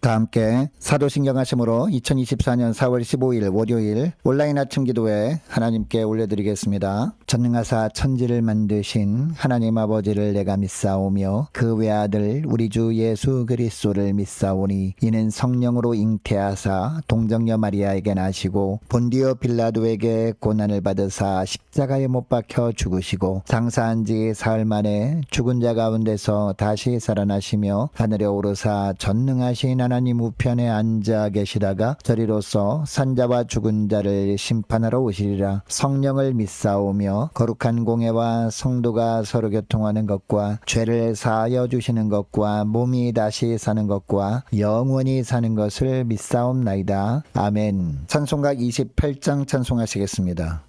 다 함께 사도신경 하심으로 2024년 4월 15일 월요일 온라인 아침 기도회 하나님께 올려드리겠습니다. 전능하사 천지를 만드신 하나님 아버지를 내가 믿사오며 그 외아들 우리 주 예수 그리스도를 믿사오니 이는 성령으로 잉태하사 동정녀 마리아에게 나시고 본디오 빌라도에게 고난을 받으사 십자가에 못 박혀 죽으시고 장사한 지 사흘 만에 죽은 자 가운데서 다시 살아나시며 하늘에 오르사 전능하신 하나님 우편에 앉아 계시다가 저리로서 산자와 죽은 자를 심판하러 오시리라. 성령을 믿사오며 거룩한 공예와 성도가 서로 교통하는 것과 죄를 사하여 주시는 것과 몸이 다시 사는 것과 영원히 사는 것을 믿사옵나이다. 아멘. 찬송가 28장 찬송하시겠습니다.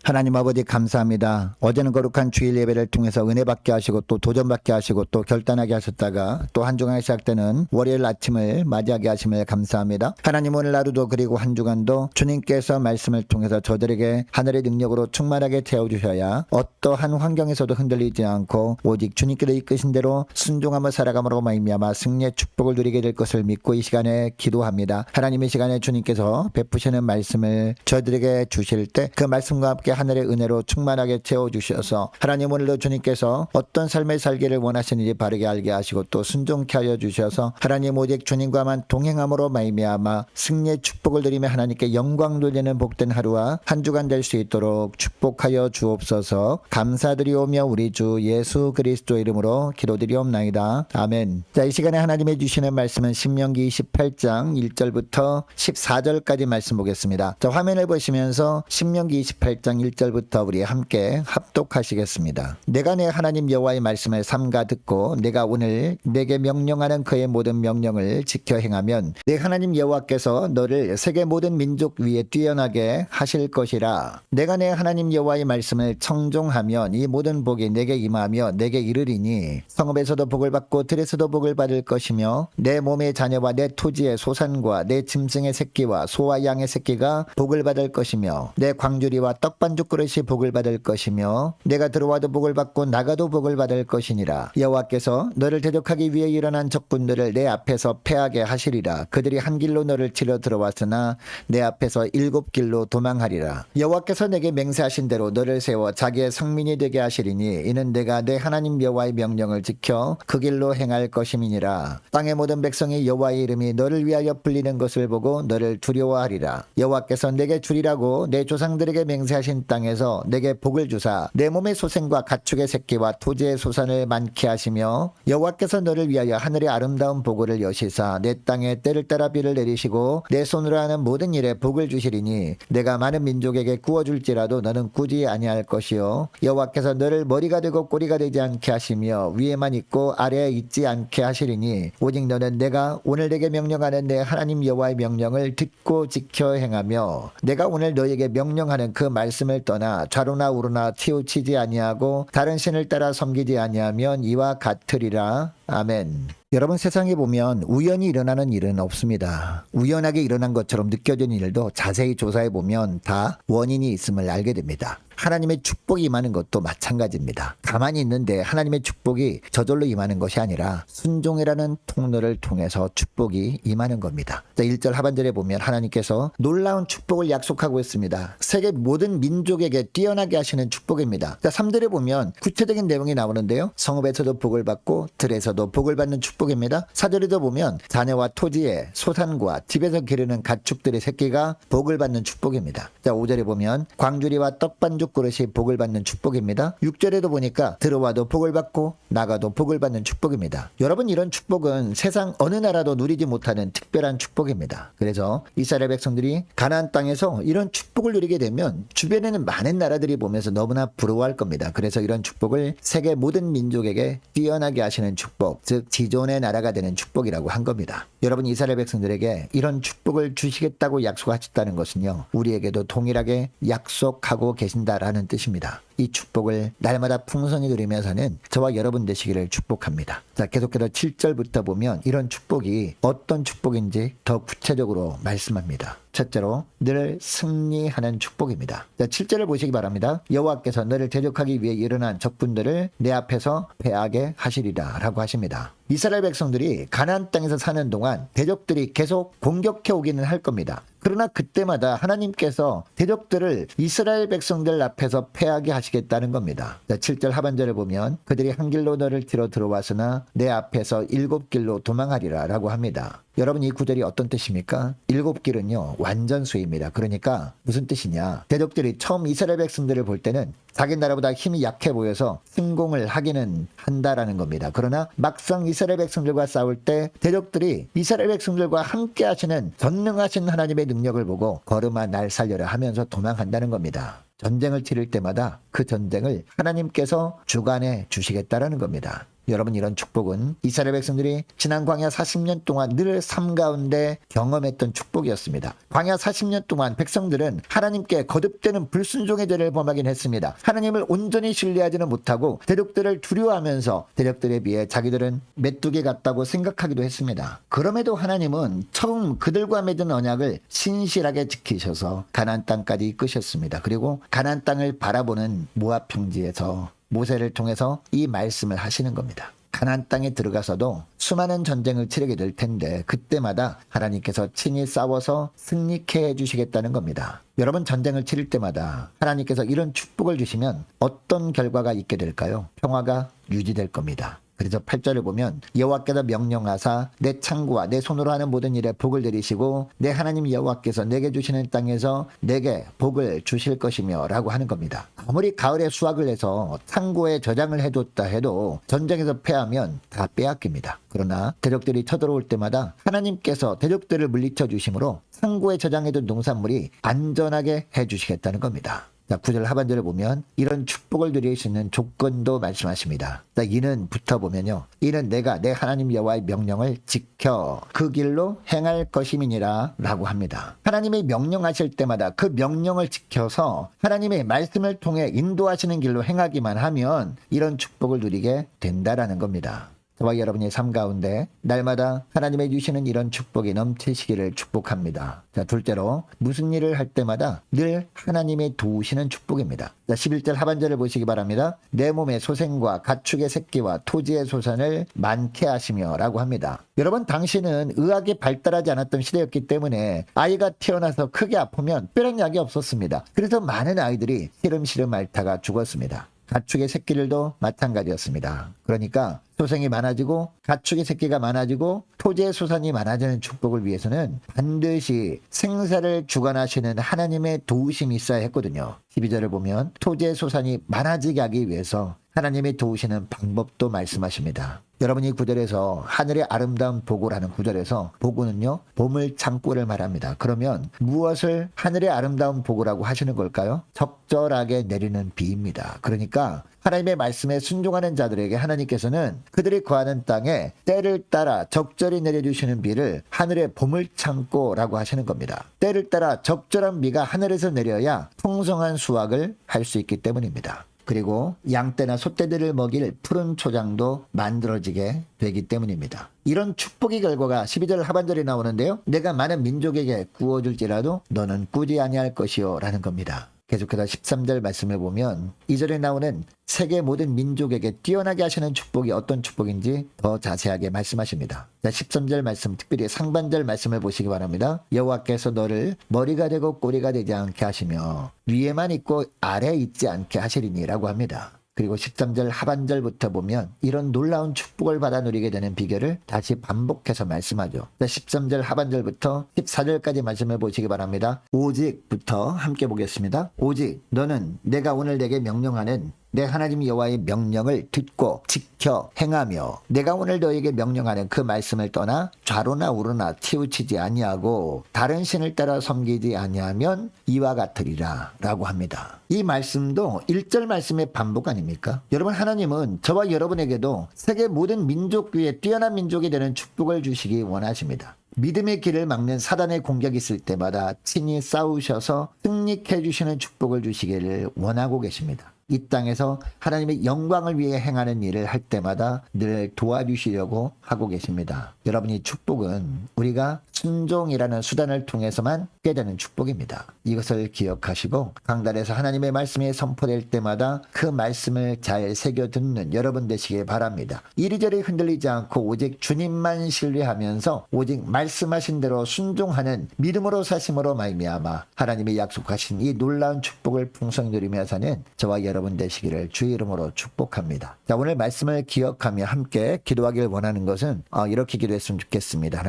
하나님 아버지 감사합니다. 어제는 거룩한 주일 예배를 통해서 은혜 받게 하시고 또 도전 받게 하시고 또 결단하게 하셨다가 또 한 주간이 시작되는 월요일 아침을 맞이하게 하심을 감사합니다. 하나님 오늘 하루도 그리고 한 주간도 주님께서 말씀을 통해서 저들에게 하늘의 능력으로 충만하게 채워주셔야 어떠한 환경에서도 흔들리지 않고 오직 주님께서 이끄신 대로 순종하며 살아감으로 말미암아 승리의 축복을 누리게 될 것을 믿고 이 시간에 기도합니다. 하나님 이 시간에 주님께서 베푸시는 말씀을 저희들에게 주실 때 그 말씀과 함께 하늘의 은혜로 충만하게 채워주셔서 하나님 오늘도 주님께서 어떤 삶을 살기를 원하시는지 바르게 알게 하시고 또 순종케 하여 주셔서 하나님 오직 주님과만 동행함으로 말미암아 승리의 축복을 드리며 하나님께 영광 돌리는 복된 하루와 한 주간 될 수 있도록 축복하여 주옵소서. 감사드리오며 우리 주 예수 그리스도 이름으로 기도드리옵나이다. 아멘. 자, 이 시간에 하나님이 주시는 말씀은 신명기 28장 1절부터 14절까지 말씀 보겠습니다. 자, 화면을 보시면서 신명기 28장 1절부터 우리 함께 합독하시겠습니다. 내가 내 하나님 여호와의 말씀을 삼가 듣고 내가 오늘 내게 명령하는 그의 모든 명령을 지켜 행하면 내 하나님 여호와께서 너를 세계 모든 민족 위에 뛰어나게 하실 것이라. 내가 내 하나님 여호와의 말씀을 청종하면 이 모든 복이 내게 임하며 내게 이르리니 성읍에서도 복을 받고 들에서도 복을 받을 것이며 내 몸의 자녀와 내 토지의 소산과 내 짐승의 새끼와 소와 양의 새끼가 복을 받을 것이며 내 광주리와 떡반죽 그릇이 복을 받을 것이며 내가 들어와도 복을 받고 나가도 복을 받을 것이니라. 여호와께서 너를 대적하기 위해 일어난 적군들을 내 앞에서 패하게 하시리라. 그들이 한 길로 너를 치러 들어왔으나 내 앞에서 7길로 도망하리라. 여호와께서 내게 맹세하신 대로 너를 세워 자기의 성민이 되게 하시리니 이는 내가 내 하나님 여호와의 명령을 지켜 그 길로 행할 것임이니라. 땅의 모든 백성이 여호와의 이름이 너를 위하여 불리는 것을 보고 너를 두려워하리라. 여호와께서 내게 주리라고 내 조상들에게 맹세하신 주시는 땅에서 내게 복을 주사 내 몸의 소생과 가축의 새끼와 토지의 소산을 많게 하시며 여호와께서 너를 위하여 하늘의 아름다운 보고를 여시사 내 땅에 때를 따라 비를 내리시고 내 손으로 하는 모든 일에 복을 주시리니 내가 많은 민족에게 구워줄지라도 너는 꾸지 아니할 것이요 여호와께서 너를 머리가 되고 꼬리가 되지 않게 하시며 위에만 있고 아래에 있지 않게 하시리니 오직 너는 내가 오늘 내게 명령하는 내 하나님 여호와의 명령을 듣고 지켜 행하며 내가 오늘 너에게 명령하는 그 말씀을 떠나 좌로나 우로나 치우치지 아니하고 다른 신을 따라 섬기지 아니하면 이와 같으리라. 아멘. 여러분, 세상에 보면 우연히 일어나는 일은 없습니다. 우연하게 일어난 것처럼 느껴지는 일도 자세히 조사해 보면 다 원인이 있음을 알게 됩니다. 하나님의 축복이 임하는 것도 마찬가지입니다. 가만히 있는데 하나님의 축복이 저절로 임하는 것이 아니라 순종이라는 통로를 통해서 축복이 임하는 겁니다. 1절 하반절에 보면 하나님께서 놀라운 축복을 약속하고 있습니다. 세계 모든 민족에게 뛰어나게 하시는 축복입니다. 3절에 보면 구체적인 내용이 나오는데요. 성읍에서도 복을 받고 들에서도 복을 받는 축복입니다. 4절에도 보면 자녀와 토지에 소산과 집에서 기르는 가축들의 새끼가 복을 받는 축복입니다. 5절에 보면 광주리와 떡반죽 그릇이 복을 받는 축복입니다. 6절에도 보니까 들어와도 복을 받고 나가도 복을 받는 축복입니다. 여러분, 이런 축복은 세상 어느 나라도 누리지 못하는 특별한 축복입니다. 그래서 이스라엘 백성들이 가나안 땅에서 이런 축복을 누리게 되면 주변에는 많은 나라들이 보면서 너무나 부러워할 겁니다. 그래서 이런 축복을 세계 모든 민족에게 뛰어나게 하시는 축복, 즉 지존의 나라가 되는 축복이라고 한 겁니다. 여러분, 이스라엘 백성들에게 이런 축복을 주시겠다고 약속하셨다는 것은요, 우리에게도 동일하게 약속하고 계신다라는 뜻입니다. 이 축복을 날마다 풍성히 누리며 사는 저와 여러분 되시기를 축복합니다. 자, 계속해서 7절부터 보면 이런 축복이 어떤 축복인지 더 구체적으로 말씀합니다. 첫째로 늘 승리하는 축복입니다. 자, 7절을 보시기 바랍니다. 여호와께서 너를 대적하기 위해 일어난 적군들을 내 앞에서 패하게 하시리라 라고 하십니다. 이스라엘 백성들이 가나안 땅에서 사는 동안 대적들이 계속 공격해 오기는 할 겁니다. 그러나 그때마다 하나님께서 대적들을 이스라엘 백성들 앞에서 패하게 하시겠다는 겁니다. 7절 하반절을 보면 그들이 한 길로 너를 뒤로 들어왔으나 내 앞에서 7길로 도망하리라 라고 합니다. 여러분, 이 구절이 어떤 뜻입니까? 7길은요 완전수입니다. 그러니까 무슨 뜻이냐, 대적들이 처음 이스라엘 백성들을 볼 때는 자기 나라보다 힘이 약해 보여서 승공을 하기는 한다라는 겁니다. 그러나 막상 이스라엘 백성들과 싸울 때 대적들이 이스라엘 백성들과 함께 하시는 전능하신 하나님의 능력을 보고 걸음아 날 살려라 하면서 도망간다는 겁니다. 전쟁을 치를 때마다 그 전쟁을 하나님께서 주관해 주시겠다라는 겁니다. 여러분, 이런 축복은 이스라엘 백성들이 지난 광야 40년 동안 늘 삶 가운데 경험했던 축복이었습니다. 광야 40년 동안 백성들은 하나님께 거듭되는 불순종의 죄를 범하긴 했습니다. 하나님을 온전히 신뢰하지는 못하고 대적들을 두려워하면서 대적들에 비해 자기들은 메뚜기 같다고 생각하기도 했습니다. 그럼에도 하나님은 처음 그들과 맺은 언약을 신실하게 지키셔서 가나안 땅까지 이끄셨습니다. 그리고 가나안 땅을 바라보는 모압 평지에서 모세를 통해서 이 말씀을 하시는 겁니다. 가나안 땅에 들어가서도 수많은 전쟁을 치르게 될 텐데 그때마다 하나님께서 친히 싸워서 승리케 해주시겠다는 겁니다. 여러분, 전쟁을 치를 때마다 하나님께서 이런 축복을 주시면 어떤 결과가 있게 될까요? 평화가 유지될 겁니다. 그래서 8절을 보면 여호와께서 명령하사 내 창고와 내 손으로 하는 모든 일에 복을 내리시고 내 하나님 여호와께서 내게 주시는 땅에서 내게 복을 주실 것이며 라고 하는 겁니다. 아무리 가을에 수확을 해서 창고에 저장을 해뒀다 해도 전쟁에서 패하면 다 빼앗깁니다. 그러나 대적들이 쳐들어올 때마다 하나님께서 대적들을 물리쳐 주심으로 창고에 저장해둔 농산물이 안전하게 해주시겠다는 겁니다. 자, 9절 하반절을 보면 이런 축복을 누릴 수 있는 조건도 말씀하십니다. 자, 이는 붙어보면요, 이는 내가 내 하나님 여호와의 명령을 지켜 그 길로 행할 것임이니라 라고 합니다. 하나님이 명령하실 때마다 그 명령을 지켜서 하나님의 말씀을 통해 인도하시는 길로 행하기만 하면 이런 축복을 누리게 된다라는 겁니다. 저와 여러분의 삶 가운데 날마다 하나님의 주시는 이런 축복이 넘치시기를 축복합니다. 자, 둘째로 무슨 일을 할 때마다 늘 하나님의 도우시는 축복입니다. 자, 11절 하반절을 보시기 바랍니다. 내 몸의 소생과 가축의 새끼와 토지의 소산을 많게 하시며 라고 합니다. 여러분, 당시는 의학이 발달하지 않았던 시대였기 때문에 아이가 태어나서 크게 아프면 특별한 약이 없었습니다. 그래서 많은 아이들이 시름시름 앓다가 죽었습니다. 가축의 새끼들도 마찬가지였습니다. 그러니까 소생이 많아지고 가축의 새끼가 많아지고 토지의 소산이 많아지는 축복을 위해서는 반드시 생사를 주관하시는 하나님의 도우심이 있어야 했거든요. 12절을 보면 토지의 소산이 많아지게 하기 위해서 하나님이 도우시는 방법도 말씀하십니다. 여러분이 구절에서 하늘의 아름다운 보고라는 구절에서 보고는요, 보물 창고를 말합니다. 그러면 무엇을 하늘의 아름다운 보고라고 하시는 걸까요? 적절하게 내리는 비입니다. 그러니까 하나님의 말씀에 순종하는 자들에게 하나님께서는 그들이 거하는 땅에 때를 따라 적절히 내려주시는 비를 하늘의 보물 창고라고 하시는 겁니다. 때를 따라 적절한 비가 하늘에서 내려야 풍성한 수확을 할 수 있기 때문입니다. 그리고 양떼나 소떼들을 먹일 푸른 초장도 만들어지게 되기 때문입니다. 이런 축복의 결과가 12절 하반절에 나오는데요. 내가 많은 민족에게 구워줄지라도 너는 꾸지 아니할 것이요 라는 겁니다. 계속해서 13절 말씀을 보면 2절에 나오는 세계 모든 민족에게 뛰어나게 하시는 축복이 어떤 축복인지 더 자세하게 말씀하십니다. 자, 13절 말씀, 특별히 상반절 말씀을 보시기 바랍니다. 여호와께서 너를 머리가 되고 꼬리가 되지 않게 하시며 위에만 있고 아래에 있지 않게 하시리니 라고 합니다. 그리고 13절 하반절부터 보면 이런 놀라운 축복을 받아 누리게 되는 비결을 다시 반복해서 말씀하죠. 13절 하반절부터 14절까지 말씀을 보시기 바랍니다. 오직부터 함께 보겠습니다. 오직 너는 내가 오늘 내게 명령하는 내 하나님 여호와의 명령을 듣고 지켜 행하며 내가 오늘 너에게 명령하는 그 말씀을 떠나 좌로나 우로나 치우치지 아니하고 다른 신을 따라 섬기지 아니하면 이와 같으리라 라고 합니다. 이 말씀도 1절 말씀의 반복 아닙니까? 여러분, 하나님은 저와 여러분에게도 세계 모든 민족 위에 뛰어난 민족이 되는 축복을 주시기 원하십니다. 믿음의 길을 막는 사단의 공격이 있을 때마다 친히 싸우셔서 승리케 해주시는 축복을 주시기를 원하고 계십니다. 이 땅에서 하나님의 영광을 위해 행하는 일을 할 때마다 늘 도와주시려고 하고 계십니다. 여러분이 축복은 우리가 순종이라는 수단을 통해서만 얻게 되는 축복입니다. 이것을 기억하시고 강단에서 하나님의 말씀이 선포될 때마다 그 말씀을 잘 새겨 듣는 여러분 되시길 바랍니다. 이리저리 흔들리지 않고 오직 주님만 신뢰하면서 오직 말씀하신 대로 순종하는 믿음으로 사심으로 말미암아 하나님이 약속하신 이 놀라운 축복을 풍성히 누리며 사는 저와 여러분 되시기를 주의 이름으로 축복합니다. 자, 오늘 말씀을 기억하며 함께 기도하길 원하는 것은 이렇게 기도했으면 좋겠습니다.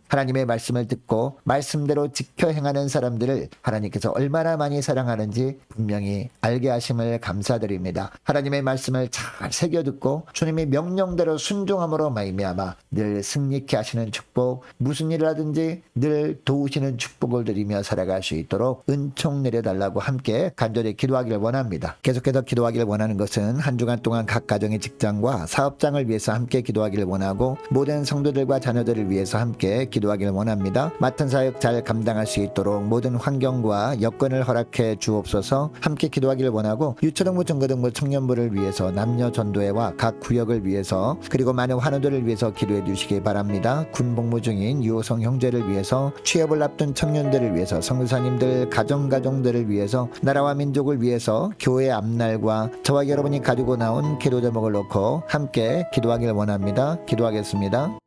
하나님의 말씀을 듣고 말씀대로 지켜 행하는 사람들을 하나님께서 얼마나 많이 사랑하는지 분명히 알게 하심을 감사드립니다. 하나님의 말씀을 잘 새겨 듣고 주님의 명령대로 순종함으로 말미암아 늘 승리케 하시는 축복, 무슨 일을 하든지 늘 도우시는 축복을 드리며 살아갈 수 있도록 은총 내려달라고 함께 간절히 기도하길 원합니다. 계속해서 기도하길 원하는 것은 한 주간 동안 각 가정의 직장과 사업장을 위해서 함께 기도하길 원하고 모든 성도들과 자녀들을 위해서 함께 기도하길 원합니다. 맡은 사역 잘 감당할 수 있도록 모든 환경과 여건을 허락해 주옵소서. 함께 기도하길 원하고 유초등부 중고등부 청년부를 위해서 남녀 전도회와 각 구역을 위해서 그리고 많은 환우들을 위해서 기도해 주시기 바랍니다. 군복무 중인 유호성 형제를 위해서 취업을 앞둔 청년들을 위해서 선교사님들 가정들을 위해서 나라와 민족을 위해서 교회 앞날과 저와 여러분이 가지고 나온 기도 제목을 놓고 함께 기도하길 원합니다. 기도하겠습니다.